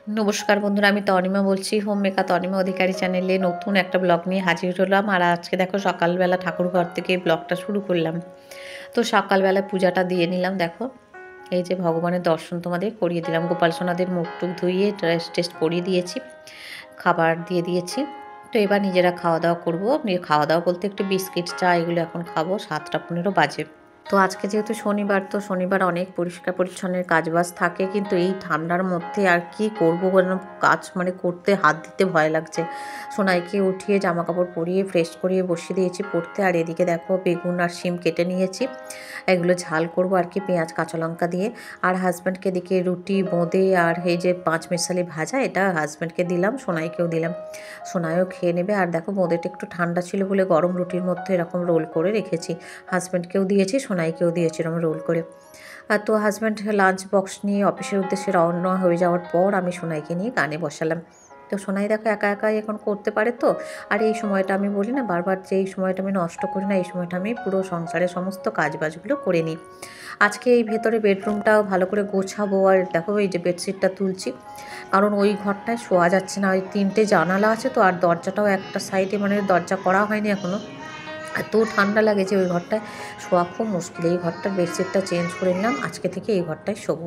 নমস্কার বন্ধুরা, আমি তনিমা বলছি। হোম মেকার তনিমা অধিকারী চ্যানেলে নতুন একটা ব্লগ নিয়ে হাজির হলাম। আর আজকে দেখো সকালবেলা ঠাকুর ঘর থেকে ব্লগটা শুরু করলাম। তো সকালবেলা পূজাটা দিয়ে নিলাম। দেখো এই যে ভগবানের দর্শন তোমাদের করিয়ে দিলাম। গোপাল সোনাদের মুখ টুক ধুইয়ে ড্রেস টেস্ট পরিয়ে দিয়েছি, খাবার দিয়ে দিয়েছি। তো এবার নিজেরা খাওয়া দাওয়া করবো। খাওয়া দাওয়া বলতে একটু বিস্কিট চা এগুলো এখন খাবো। 7টা 15 বাজে। তো আজকে যেহেতু শনিবার, তো শনিবার অনেক পরিষ্কার পরিচ্ছন্নের কাজবাজ থাকে, কিন্তু এই ঠান্ডার মধ্যে আর কি করবো, কাজ করতে হাত দিতে ভয় লাগছে। সোনাইকে উঠিয়ে জামা কাপড় পরিয়ে ফ্রেশ করিয়ে বসিয়ে দিয়েছি পড়তে। আর এদিকে দেখো বেগুন আর শিম কেটে নিয়েছি, এগুলো ঝাল করব আর কি, পেঁয়াজ কাঁচা লঙ্কা দিয়ে। আর হাজব্যান্ডকে এদিকে রুটি বোঁদে আর এই যে 5 মেশালি ভাজা, এটা হাজব্যান্ডকে দিলাম, সোনাইকেও দিলাম। সোনাইও খেয়ে নেবে। আর দেখো বোঁদেটা একটু ঠান্ডা ছিল বলে গরম রুটির মধ্যে এরকম রোল করে রেখেছি, হাজব্যান্ডকেও দিয়েছি, সোনাইকেও দিয়েছি এরকম রোল করে। আর তো হাজব্যান্ড লাঞ্চ বক্স নিয়ে অফিসের উদ্দেশ্যে রওনা হয়ে যাওয়ার পর আমি সোনাইকে নিয়ে গানে বসালাম। তো সোনাই দেখো একা একাই এখন করতে পারে তো। আর এই সময়টা আমি বলি না বারবার, যে এই সময়টা আমি নষ্ট করি না, এই সময়টা আমি পুরো সংসারের সমস্ত কাজবাজগুলো করে নিই। আজকে এই ভেতরে বেডরুমটাও ভালো করে গোছাবো। আর দেখো এই যে বেডশিটটা তুলছি, কারণ ওই ঘরটায় শোয়া যাচ্ছে না। ওই 3টে জানালা আছে তো, আর দরজাটাও একটা সাইডে দরজা করা হয়নি এখনও। এত ঠান্ডা লাগে যে ওই ঘরটায় শোয়া খুব মুশকিল। এই ঘরটার বেডশিটটা চেঞ্জ করে নিলাম, আজকে থেকে এই ঘরটায় শোবো।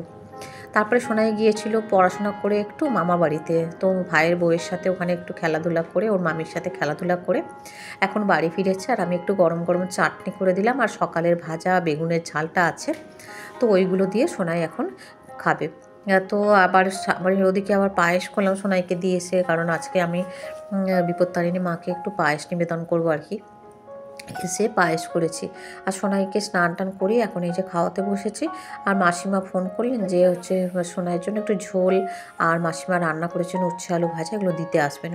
তারপরে সোনাই গিয়েছিল পড়াশোনা করে একটু মামা বাড়িতে, তো ভাইয়ের বউয়ের সাথে ওখানে একটু খেলাধুলা করে, ওর মামির সাথে খেলাধুলা করে এখন বাড়ি ফিরেছে। আর আমি একটু গরম গরম চাটনি করে দিলাম, আর সকালের ভাজা বেগুনের ঝালটা আছে, তো ওইগুলো দিয়ে সোনাই এখন খাবে। তো আবার ওদিকে আবার পায়েস করলাম সোনাইকে দিয়েছে, কারণ আজকে আমি বিপত্তারিণী মাকে একটু পায়েস নিবেদন করবো আর কি, এসে পায়েস করেছি। আর সোনাইকে স্নান টান করি এখন এই যে খাওয়াতে বসেছি। আর মাসিমা ফোন করলেন যে সোনাইয়ের জন্য একটু ঝোল, আর মাসিমা রান্না করেছেন উচ্ছে আলু ভাজা, এগুলো দিতে আসবেন।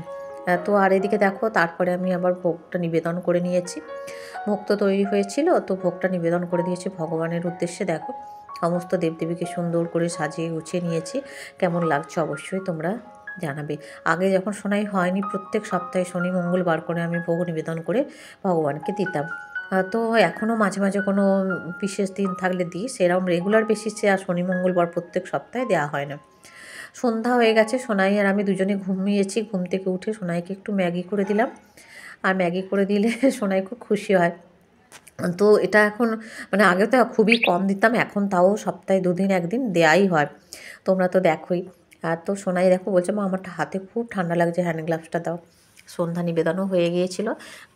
তো আর এদিকে দেখো তারপরে আমি আবার ভোগটা নিবেদন করে নিয়েছি। ভোগ তো তৈরি হয়েছিল, তো ভোগটা নিবেদন করে দিয়েছি ভগবানের উদ্দেশ্যে। দেখো সমস্ত দেবদেবীকে সুন্দর করে সাজিয়ে গুছিয়ে নিয়েছি। কেমন লাগছে অবশ্যই তোমরা জানাবে। আগে যখন সোনাই হয়নি, প্রত্যেক সপ্তাহে শনি মঙ্গলবার করে আমি ভোগ নিবেদন করে ভগবানকে দিতাম। তো এখনও মাঝে মাঝে কোনো বিশেষ দিন থাকলে দিই, সেরকম রেগুলার বেসিসে আর শনি মঙ্গলবার প্রত্যেক সপ্তাহে দেওয়া হয় না। সন্ধ্যা হয়ে গেছে, সোনাই আর আমি দুজনে ঘুমিয়েছি। ঘুম থেকে উঠে সোনাইকে একটু ম্যাগি করে দিলাম, আর ম্যাগি করে দিলে সোনাই খুব খুশি হয়। তো এটা এখন আগে তো খুবই কম দিতাম, এখন তাও সপ্তাহে 2 দিন 1 দিন দেয়াই হয়, তোমরা তো দেখোই। আর তো সোনাই দেখো বলছে মা আমার হাতে খুব ঠান্ডা লাগছে, হ্যান্ড গ্লাভসটা দাও। সন্ধ্যা নিবেদনও হয়ে গিয়েছিল,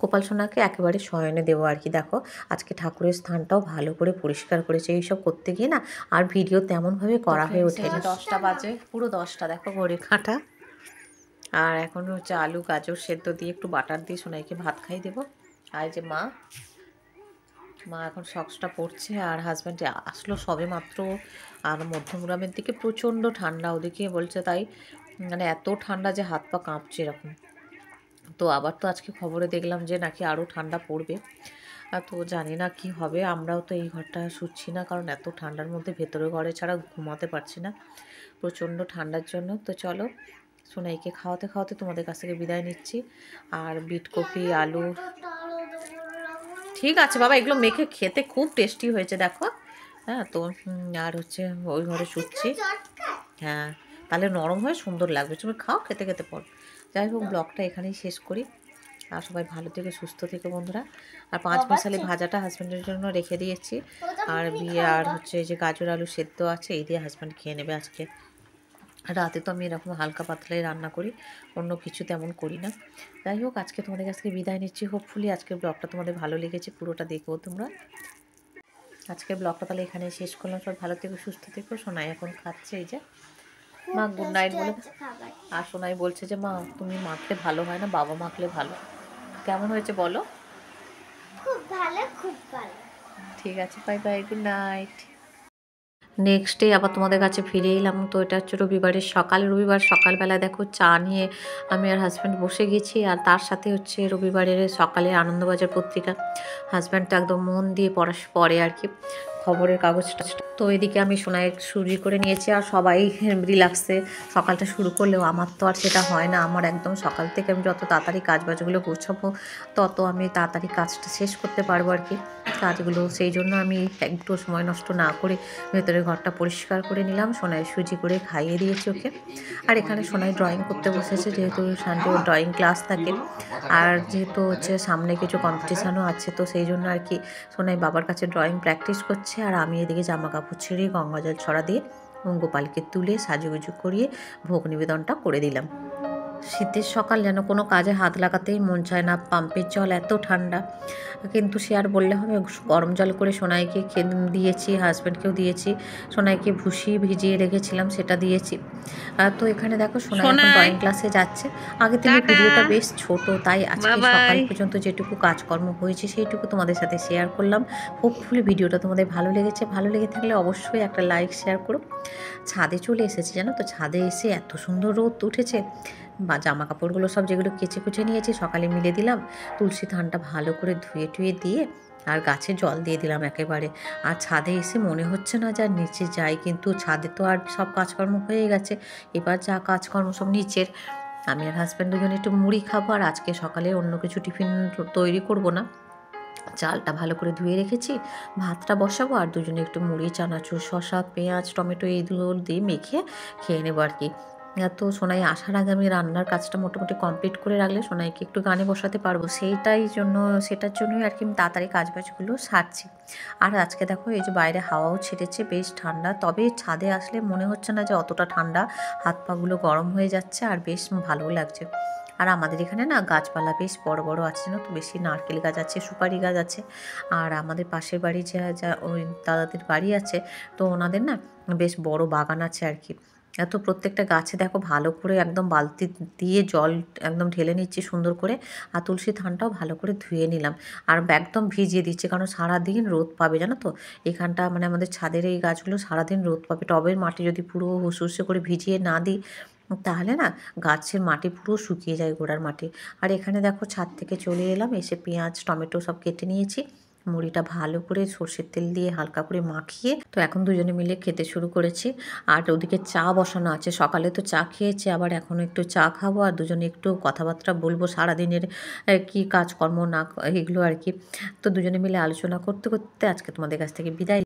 গোপাল সোনাকে একেবারে শয়নে দেবো আর কি। দেখো আজকে ঠাকুরের স্থানটাও ভালো করে পরিষ্কার করেছে, এইসব করতে গিয়ে না আর ভিডিও তেমনভাবে করা হয়ে ওঠেনি। 10টা বাজে, পুরো 10টা, দেখো ঘড়ি কাঁটা। আর এখন হচ্ছে আলু গাজর সেদ্ধ দিয়ে একটু বাটার দিয়ে সোনাইকে ভাত খাই দেবো। আর যে মা এখন সক্সটা পড়ছে, আর হাজব্যান্ড আসলো সবে মাত্র। আর মধ্যমগ্রামের দিকে প্রচণ্ড ঠান্ডা, ওদিকে বলছে তাই এত ঠান্ডা যে হাত পা কাঁপছে এরকম। তো আবার তো আজকে খবরে দেখলাম যে নাকি আরও ঠান্ডা পড়বে। তো জানি না কি হবে। আমরাও তো এই ঘরটা শুচ্ছি না, কারণ এত ঠান্ডার মধ্যে ভেতরে ঘরে ছাড়া ঘুমাতে পারছি না প্রচণ্ড ঠান্ডার জন্য। তো চলো সোনাইকে খাওয়াতে খাওয়াতে তোমাদের কাছ থেকে বিদায় নিচ্ছি। আর বিট কপি আলু, ঠিক আছে বাবা, এগুলো মেখে খেতে খুব টেস্টি হয়েছে দেখো। হ্যাঁ তো আর হচ্ছে ওই ঘরে শুচ্ছি। হ্যাঁ তাহলে নরম হয়ে সুন্দর লাগবে, তুমি খাও খেতে খেতে পর। যাই হোক ব্লগটা এখানেই শেষ করি। আর সবাই ভালো থেকে সুস্থ থেকে বন্ধুরা। আর 5 মেশালি ভাজাটা হাজব্যান্ডের জন্য রেখে দিয়েছি। আর আর হচ্ছে এই যে গাজর আলু সেদ্ধ আছে, এই দিয়ে হাজব্যান্ড খেয়ে নেবে আজকে। রাতে তো আমি এরকম হালকা পাতলাই রান্না করি, অন্য কিছু তেমন করি না। যাই হোক আজকে তোমাদের কাছ থেকে বিদায় নিচ্ছি। হোপফুলি আজকের ব্লগটা তোমাদের ভালো লেগেছে, পুরোটা দেখো তোমরা। আজকের ব্লগটা তাহলে এখানে শেষ করলাম। সব ভালো থেকো সুস্থ থেকো। সোনাই এখন খাচ্ছে, এই যে মা গুড নাইট বলে। আর সোনাই বলছে যে মা তুমি মাখলে ভালো হয় না, বাবা মাখলে ভালো। কেমন হয়েছে বলো? খুব ভালো, খুব ভালো। ঠিক আছে, bye bye, good night. Next day আবার তোমাদের কাছে ফিরে এলাম। তো এটা হচ্ছে রবিবারের সকাল। রবিবার সকালবেলা দেখো চা নিয়ে আমি আর হাজব্যান্ড বসে গেছি, আর তার সাথে হচ্ছে রবিবারের সকালে আনন্দবাজার পত্রিকা। হাজব্যান্ড তো একদম মন দিয়ে পড়ে আর কি, খবরের কাগজটা তো এদিকে আমি সোনায় সুজি করে নিয়েছি আর সবাই রিল্যাক্সে সকালটা শুরু করলেও আমার তো আর সেটা হয় না। আমার একদম সকাল থেকে আমি যত তাড়াতাড়ি কাজবাজগুলো গোছাবো তত আমি তাড়াতাড়ি কাজটা শেষ করতে পারবো আর কি কাজগুলো। সেই জন্য আমি একটু সময় নষ্ট না করে ভেতরে ঘরটা পরিষ্কার করে নিলাম, সোনায় সুজি করে খাইয়ে দিয়েছি ওকে। আর এখানে সোনায় ড্রয়িং করতে বসেছে, যেহেতু সানডে ওর ড্রয়িং ক্লাস থাকে আর যেহেতু হচ্ছে সামনে কিছু কম্পিটিশানও আছে, তো সেই জন্য আর কি সোনাই বাবার কাছে ড্রয়িং প্র্যাকটিস করছে। আর আমি এদিকে জামা কাপড় ছেড়ে গঙ্গা জল ছড়া দিয়ে গোপালকে তুলে সাজুগুজু করিয়ে ভোগ নিবেদনটা করে দিলাম। শীতের সকাল যেন কোনো কাজে হাত লাগাতেই মন চায় না, পাম্পের জল এত ঠান্ডা। কিন্তু সে আর বললে হবে, গরম জল করে সোনাইকে দিয়েছি, হাজব্যান্ডকেও দিয়েছি, সোনাইকে ভুসি ভিজিয়ে রেখেছিলাম সেটা দিয়েছি। তো এখানে দেখো সোনাই এখন ড্রয়িং ক্লাসে যাচ্ছে। আগের দিনের ভিডিওটা বেশ ছোট, তাই আজকে সকাল পর্যন্ত যেটুকু কাজকর্ম হয়েছে সেইটুকু তোমাদের সাথে শেয়ার করলাম। হোপফুলি ভিডিওটা তোমাদের ভালো লেগেছে। ভালো লেগে থাকলে অবশ্যই একটা লাইক শেয়ার করো। ছাদে চলে এসেছি জানো তো, ছাদে এসে এত সুন্দর রোদ উঠেছে। বা জামা কাপড়গুলো সব যেগুলো কেচে কুচে নিয়েছি সকালে মিলে দিলাম, তুলসী থানটা ভালো করে ধুয়ে টুয়ে দিয়ে আর গাছে জল দিয়ে দিলাম একেবারে। আর ছাদে এসে মনে হচ্ছে না যে আর নিচে যাই, কিন্তু ছাদে তো আর সব কাজকর্ম হয়ে গেছে। এবার যা কাজকর্ম সব নিচের। আমি আর হাজব্যান্ড দুজনে একটু মুড়ি খাবো, আর আজকে সকালে অন্য কিছু টিফিন তৈরি করব না। চালটা ভালো করে ধুয়ে রেখেছি, ভাতটা বসাবো আর দুজনে একটু মুড়ি, চানাচুর, শসা, পেঁয়াজ, টমেটো এইগুলো দিয়ে মেখে খেয়ে নেবো আর কি। তো সোনাই আসার আগে আমি রান্নার কাজটা মোটামুটি কমপ্লিট করে রাখলে সোনাইকে একটু গানে বসাতে পারবো, সেটার জন্যই আর কি আমি তাড়াতাড়ি কাজবাজগুলো সারছি। আর আজকে দেখো এই যে বাইরে হাওয়াও ছেড়েছে, বেশ ঠান্ডা। তবে ছাদে আসলে মনে হচ্ছে না যে অতটা ঠান্ডা, হাত পাগুলো গরম হয়ে যাচ্ছে আর বেশ ভালোও লাগছে। আর আমাদের এখানে না গাছপালা বেশ বড় বড় আছে না, তো বেশি নারকেল গাছ আছে, সুপারি গাছ আছে। আর আমাদের পাশের বাড়ি যা ওই দাদাদের বাড়ি আছে, তো ওনাদের না বেশ বড় বাগান আছে আর কি। তো প্রত্যেকটা গাছে দেখো ভালো করে একদম বালতি দিয়ে জল একদম ঢেলে নিচ্ছি সুন্দর করে। আর তুলসী থানটাও ভালো করে ধুয়ে নিলাম আর একদম ভিজিয়ে দিচ্ছি, কারণ সারাদিন রোদ পাবে জানো তো এখানটা, মানে আমাদের ছাদের এই গাছগুলো সারাদিন রোদ পাবে। টবের মাটি যদি পুরো হুসহুসে করে ভিজিয়ে না দিই তাহলে না গাছের মাটি পুরো শুকিয়ে যায়, গোড়ার মাটি। আর এখানে দেখো ছাদ থেকে চলে এলাম, এসে পেঁয়াজ টমেটো সব কেটে নিয়েছি, মুড়িটা ভালো করে সর্ষের তেল দিয়ে হালকা করে মাখিয়ে তো এখন দুজনে মিলে খেতে শুরু করেছি। আর ওদিকে চা বসানো আছে, সকালে তো চা খেয়েছি, আবার এখনও একটু চা খাবো আর দুজনে একটু কথাবার্তা বলবো সারাদিনের কি কাজকর্ম না এগুলো আর কি। তো দুজনে মিলে আলোচনা করতে করতে আজকে তোমাদের কাছ থেকে বিদায়।